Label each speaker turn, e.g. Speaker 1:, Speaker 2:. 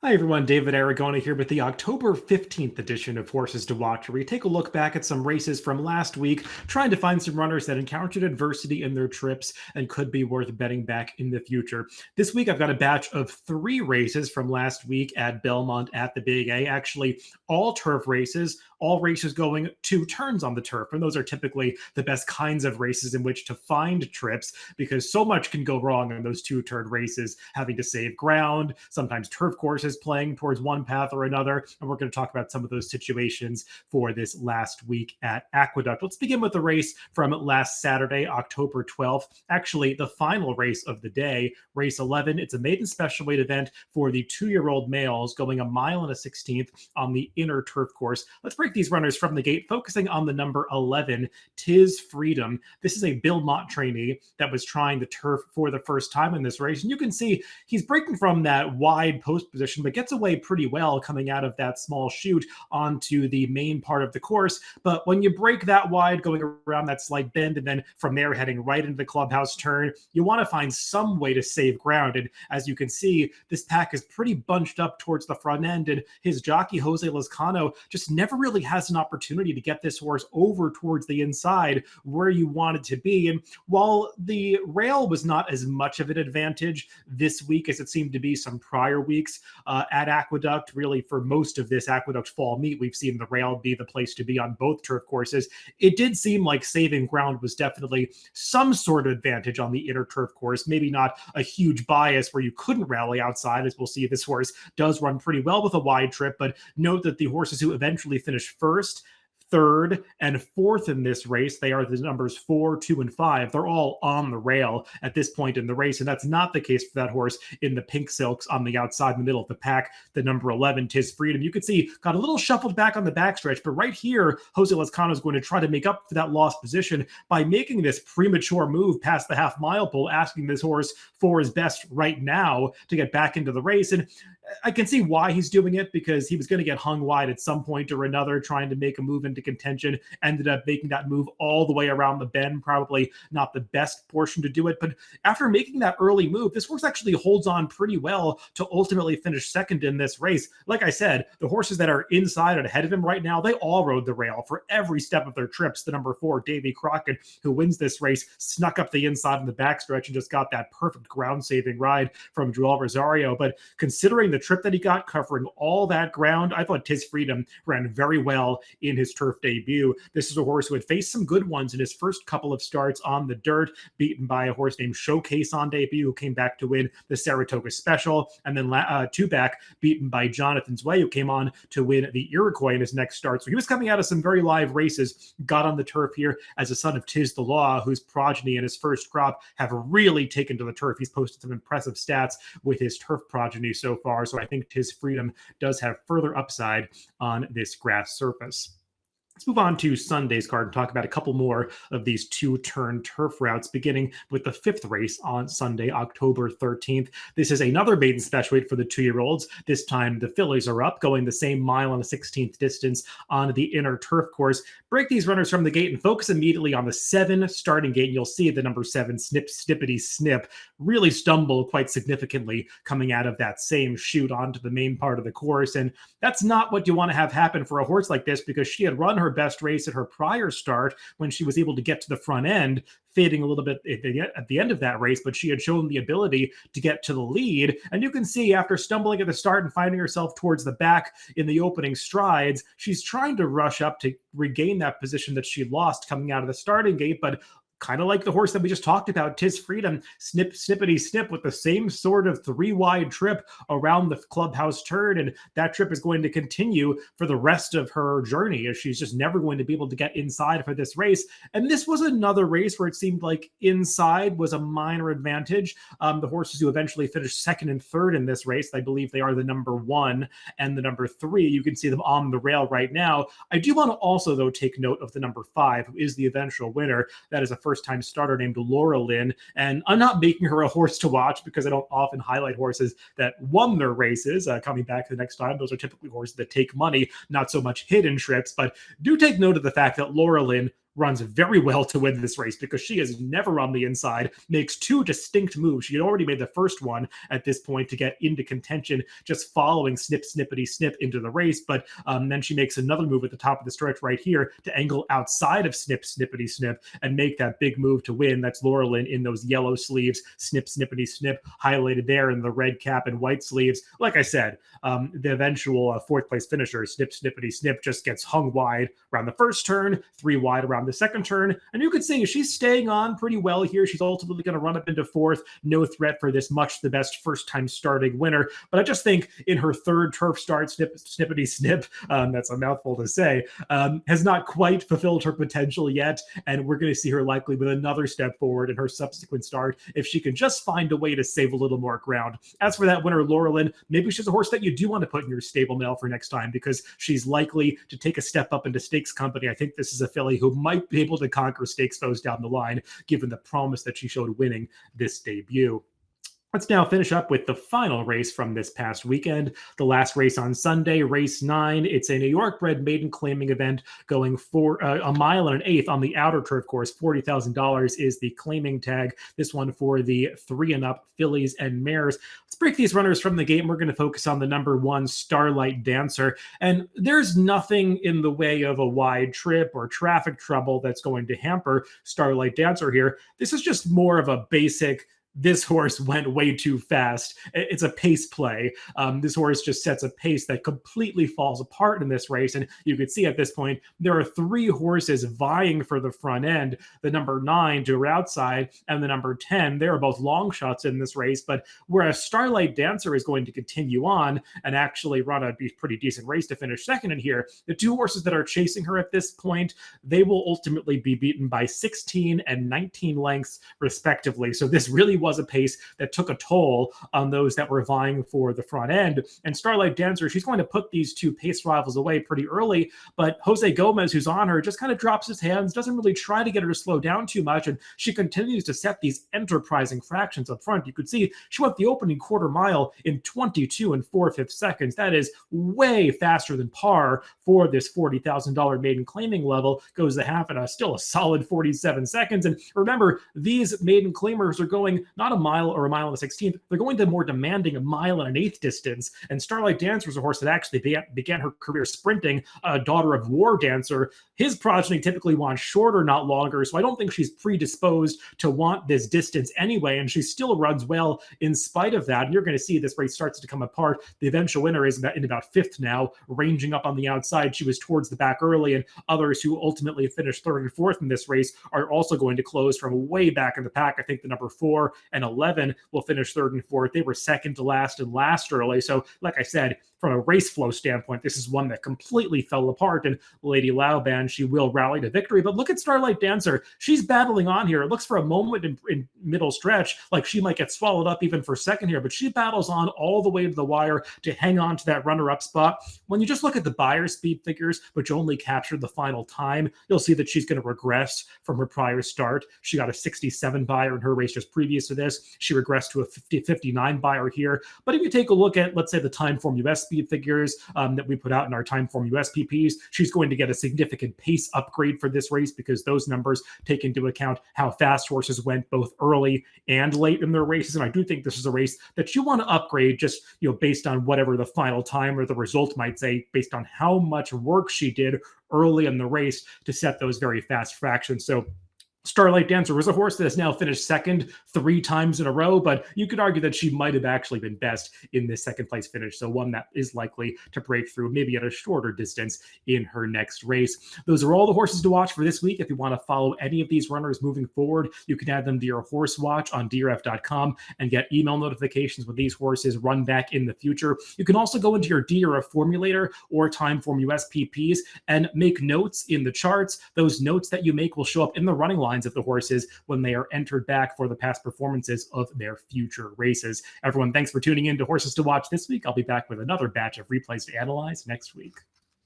Speaker 1: Hi everyone, David Aragona here with the October 15th edition of Horses to Watch, where we take a look back at some races from last week, trying to find some runners that encountered adversity in their trips and could be worth betting back in the future. This week I've got a batch of 3 races from last week at Belmont at the Big A, actually all turf races, all races going 2 turns on the turf, and those are typically the best kinds of races in which to find trips because so much can go wrong in those 2-turn races, having to save ground, sometimes turf courses playing towards one path or another. And we're going to talk about some of those situations for this last week at Aqueduct. Let's begin with the race from last Saturday, October 12th. Actually, the final race of the day, race 11. It's a maiden special weight event for the 2-year-old males going a mile and a 16th on the inner turf course. Let's break these runners from the gate, focusing on the number 11, Tis Freedom. This is a Belmont trainee that was trying the turf for the first time in this race. And you can see he's breaking from that wide post position, but gets away pretty well coming out of that small chute onto the main part of the course. But when you break that wide, going around that slight bend, and then from there heading right into the clubhouse turn, you want to find some way to save ground. And as you can see, this pack is pretty bunched up towards the front end, and his jockey, Jose Lezcano, just never really has an opportunity to get this horse over towards the inside where you want it to be. And while the rail was not as much of an advantage this week as it seemed to be some prior weeks, at Aqueduct, really for most of this Aqueduct fall meet, we've seen the rail be the place to be on both turf courses. It did seem like saving ground was definitely some sort of advantage on the inner turf course, maybe not a huge bias where you couldn't rally outside, as we'll see this horse does run pretty well with a wide trip, but note that the horses who eventually finish first, third, and fourth in this race, they are the numbers 4, 2, and 5. They're all on the rail at this point in the race, and that's not the case for that horse in the pink silks on the outside in the middle of the pack, the number 11, Tis Freedom. You can see got a little shuffled back on the backstretch, but right here, Jose Lezcano is going to try to make up for that lost position by making this premature move past the half-mile pole, asking this horse for his best right now to get back into the race. And I can see why he's doing it, because he was going to get hung wide at some point or another trying to make a move into contention, ended up making that move all the way around the bend, probably not the best portion to do it. But after making that early move, this horse actually holds on pretty well to ultimately finish second in this race. Like I said, the horses that are inside and ahead of him right now, they all rode the rail for every step of their trips. The number 4, Davy Crockett, who wins this race, snuck up the inside in the backstretch and just got that perfect ground-saving ride from Joel Rosario. But considering the trip that he got covering all that ground, I thought Tis Freedom ran very well in his turf debut. This is a horse who had faced some good ones in his first couple of starts on the dirt, beaten by a horse named Showcase on debut, who came back to win the Saratoga Special, and then 2 back, beaten by Jonathan's Way, who came on to win the Iroquois in his next start. So he was coming out of some very live races, got on the turf here as a son of Tiz the Law, whose progeny in his first crop have really taken to the turf. He's posted some impressive stats with his turf progeny so far, so I think Tis Freedom does have further upside on this grass surface. Let's move on to Sunday's card and talk about a couple more of these 2-turn turf routes, beginning with the 5th race on Sunday, October 13th. This is another maiden special weight for the 2-year-olds. This time the fillies are up, going the same mile and a 16th distance on the inner turf course. Break these runners from the gate and focus immediately on the 7 starting gate. And you'll see the number 7, Snippity Snip, really stumble quite significantly coming out of that same chute onto the main part of the course. And that's not what you want to have happen for a horse like this, because she had run her best race at her prior start when she was able to get to the front end, fading a little bit at the end of that race, but she had shown the ability to get to the lead. And you can see after stumbling at the start and finding herself towards the back in the opening strides, she's trying to rush up to regain that position that she lost coming out of the starting gate, but kind of like the horse that we just talked about, Tis Freedom, Snippity Snip, with the same sort of 3-wide trip around the clubhouse turn. And that trip is going to continue for the rest of her journey, as she's just never going to be able to get inside for this race. And this was another race where it seemed like inside was a minor advantage. The horses who eventually finished second and third in this race, I believe they are the number 1 and the number 3. You can see them on the rail right now. I do want to also, though, take note of the number 5, who is the eventual winner. That is a first-time starter named Laura Lynn, and I'm not making her a horse to watch because I don't often highlight horses that won their races. Coming back the next time, those are typically horses that take money, not so much hidden trips, but do take note of the fact that Laura Lynn runs very well to win this race because she is never on the inside, makes two distinct moves. She had already made the first one at this point to get into contention, just following Snip, Snippity, Snip into the race. But then she makes another move at the top of the stretch right here to angle outside of Snip, Snippity, Snip and make that big move to win. That's Laura Lynn in those yellow sleeves, Snip, Snippity, Snip, highlighted there in the red cap and white sleeves. Like I said, the eventual fourth place finisher, Snip, Snippity, Snip, just gets hung wide around the first turn, 3 wide around the second turn. And you could see she's staying on pretty well here. She's ultimately going to run up into fourth. No threat for this much the best first time starting winner. But I just think in her third turf start, Snippity Snip, that's a mouthful to say, has not quite fulfilled her potential yet. And we're going to see her likely with another step forward in her subsequent start if she can just find a way to save a little more ground. As for that winner, Laura Lynn, maybe she's a horse that you do want to put in your stable mail for next time because she's likely to take a step up into stakes company. I think this is a filly who might be able to conquer stakes foes down the line, given the promise that she showed winning this debut. Let's now finish up with the final race from this past weekend. The last race on Sunday, race 9. It's a New York bred maiden claiming event going for a mile and an eighth on the outer turf course. $40,000 is the claiming tag. This one for the 3 and up fillies and mares. Let's break these runners from the gate. We're going to focus on the number 1 Starlight Dancer. And there's nothing in the way of a wide trip or traffic trouble that's going to hamper Starlight Dancer here. This is just more of a basic, this horse went way too fast. It's a pace play. This horse just sets a pace that completely falls apart in this race. And you can see at this point, there are 3 horses vying for the front end. The number 9 to her outside and the number 10. They are both long shots in this race. But whereas Starlight Dancer is going to continue on and actually run a pretty decent race to finish second in here, the 2 horses that are chasing her at this point, they will ultimately be beaten by 16 and 19 lengths respectively. So this really was a pace that took a toll on those that were vying for the front end. And Starlight Dancer, she's going to put these 2 pace rivals away pretty early, but Jose Gomez, who's on her, just kind of drops his hands, doesn't really try to get her to slow down too much, and she continues to set these enterprising fractions up front. You could see she went the opening quarter mile in 22 and 4/5 seconds. That is way faster than par for this $40,000 maiden claiming level. Goes the half and still a solid 47 seconds. And remember, these maiden claimers are going not a mile or a mile and a 16th. They're going to more demanding a mile and an eighth distance. And Starlight Dancer is a horse that actually began her career sprinting, a daughter of War Dancer. His progeny typically wants shorter, not longer. So I don't think she's predisposed to want this distance anyway. And she still runs well in spite of that. And you're going to see this race starts to come apart. The eventual winner is in about 5th now, ranging up on the outside. She was towards the back early, and others who ultimately finished 3rd and 4th in this race are also going to close from way back in the pack. I think the number 4 and 11 will finish 3rd and 4th. They were second to last and last early. So like I said, from a race flow standpoint, this is one that completely fell apart. And Lady Laoban, she will rally to victory. But look at Starlight Dancer. She's battling on here. It looks for a moment in middle stretch like she might get swallowed up even for second here, but she battles on all the way to the wire to hang on to that runner-up spot. When you just look at the Beyer speed figures, which only captured the final time, you'll see that she's going to regress from her prior start. She got a 67 Beyer in her race just previous to this. She regressed to a 59 Beyer here. But if you take a look at, let's say, the Timeform US speed figures that we put out in our Timeform US PPs, she's going to get a significant pace upgrade for this race because those numbers take into account how fast horses went both early and late in their races. And I do think this is a race that you want to upgrade just, based on whatever the final time or the result might say, based on how much work she did early in the race to set those very fast fractions. So Starlight Dancer was a horse that has now finished second 3 times in a row, but you could argue that she might have actually been best in this second place finish. So one that is likely to break through maybe at a shorter distance in her next race. Those are all the horses to watch for this week. If you want to follow any of these runners moving forward, you can add them to your horse watch on DRF.com and get email notifications when these horses run back in the future. You can also go into your DRF formulator or Timeform US PPs and make notes in the charts. Those notes that you make will show up in the running line of the horses when they are entered back for the past performances of their future races. Everyone, thanks for tuning in to Horses to Watch this week. I'll be back with another batch of replays to analyze next week.